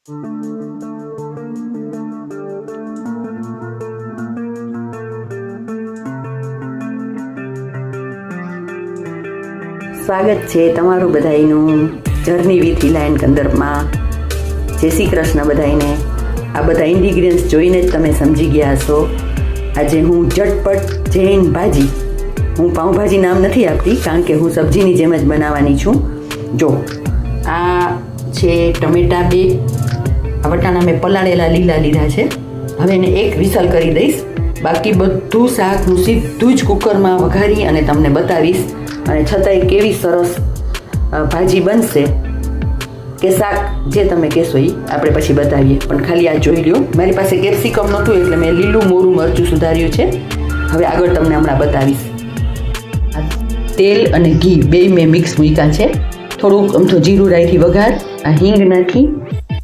સ્વાગત છે તમારું બધાયનું જર્ની વિથ હિલા એન્ડ કંદર્પમાં. જય શ્રી કૃષ્ણ બધાયને. આ બધા ઇન્ગ્રીડિયન્ટ્સ જોઈને જ તમે સમજી ગયા હશો. આજે હું ઝટપટ જૈન ભાજી, હું પાઉંભાજી નામ નથી આપતી કારણ કે હું સબ્જીની જેમ જ બનાવવાની છું. જો આ છે ટમેટા 2, આ વટાણા મેં પલાળેલા લીલા લીધા છે. હવે એને એક વિસલ કરી દઈશ. બાકી બધું શાક હું સીધું જ કુકરમાં વઘારી અને તમને બતાવીશ. અને છતાંય કેવી સરસ ભાજી બનશે કે શાક જે તમે કહેશો એ આપણે પછી બતાવીએ. પણ ખાલી આ જોઈ લો, મારી પાસે કેપ્સિકમ નહોતું એટલે મેં લીલું મોરું મરચું સુધાર્યું છે. હવે આગળ તમને હમણાં બતાવીશ. આ તેલ અને ઘી બે મેં મિક્સ મૂક્યા છે. થોડુંક આમ તો જીરું રાઈથી વઘાર, આ હિંગ નાખી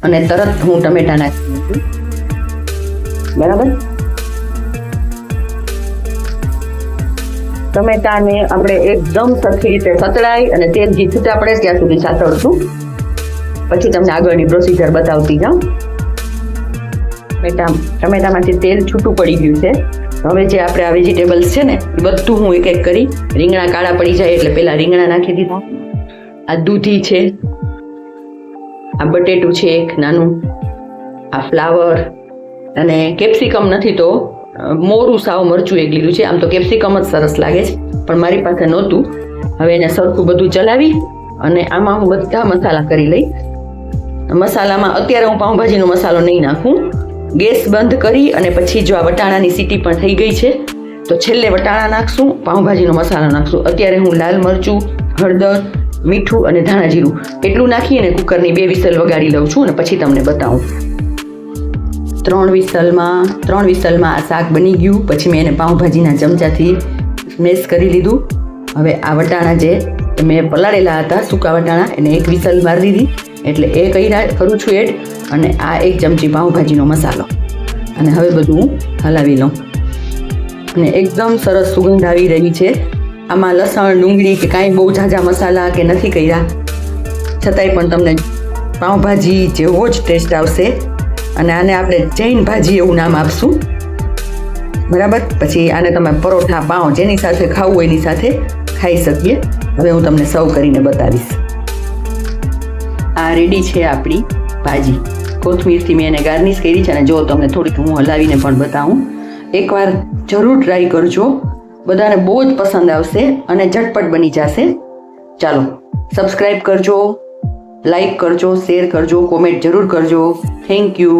અને તરત હું ટમેટા નાખી દઉં. બરાબર. ટમેટાને આપણે એકદમ સરખી રીતે સતળાઈ અને તેલ ઘી છૂટા પડે ત્યાં સુધી સાતળશું. પછી તમને આગળની પ્રોસિજર બતાવતી જાઉં. ટમેટામાંથી તેલ છૂટું પડી ગયું છે. હવે જે આપણે આ વેજીટેબલ્સ છે ને એ બધું હું એક એક કરી, રીંગણા કાળા પડી જાય એટલે પહેલાં રીંગણા નાખી દીધા. આ દૂધી છે, આ બટેટું છે એક નાનું, આ ફ્લાવર અને કેપ્સિકમ નથી તો મોરું સાવ મરચું એક લીધું છે. આમ તો કેપ્સિકમ જ સરસ લાગે છે પણ મારી પાસે નહોતું. હવે એને સરખું બધું ચલાવી અને આમાં હું બધા મસાલા કરી લઈ. મસાલામાં અત્યારે હું પાઉંભાજીનો મસાલો નહીં નાખું. ગેસ બંધ કરી અને પછી જો આ વટાણાની સીટી પણ થઈ ગઈ છે તો છેલ્લે વટાણા નાખશું, પાઉંભાજીનો મસાલો નાખશું. અત્યારે હું લાલ મરચું, હળદર, મીઠું અને ધાણા જીરું એટલું નાખીને કુકરની 2 વિસલ વગાડી લઉં છું અને પછી તમને બતાવું. 3 વિસલમાં આ શાક બની ગયું. પછી મેં એને પાઉંભાજીના ચમચાથી મેશ કરી લીધું. હવે આ વટાણા જે મેં પલાળેલા હતા, સૂકા વટાણા, એને 1 વિસલ મારી દીધી એટલે એ કરું છું એડ. અને આ 1 ચમચી પાઉંભાજીનો મસાલો અને હવે બધું હું હલાવી લઉં. અને એકદમ સરસ સુગંધ આવી રહી છે. આમાં લસણ, ડુંગળી કે કાંઈ બહુ ઝાઝા મસાલા કે નથી કર્યા, છતાંય પણ તમને પાઉંભાજી જેવો જ ટેસ્ટ આવશે. અને આને આપણે જૈન ભાજી એવું નામ આપશું. બરાબર. પછી આને તમે પરોઠા, પાઉં જેની સાથે ખાવું હોય એની સાથે ખાઈ શકીએ. હવે હું તમને સર્વ કરીને બતાવીશ. આ રેડી છે આપણી ભાજી. કોથમીરથી મેં એને ગાર્નિશ કરી છે અને જો તમને થોડીક હું હલાવીને પણ બતાવું. એકવાર જરૂર ટ્રાય કરજો, બધાને બહુ જ પસંદ આવશે અને ઝટપટ બની જશે. ચાલો, સબસ્ક્રાઈબ કરજો, લાઈક કરજો, શેર કરજો, કોમેન્ટ જરૂર કરજો. Thank you.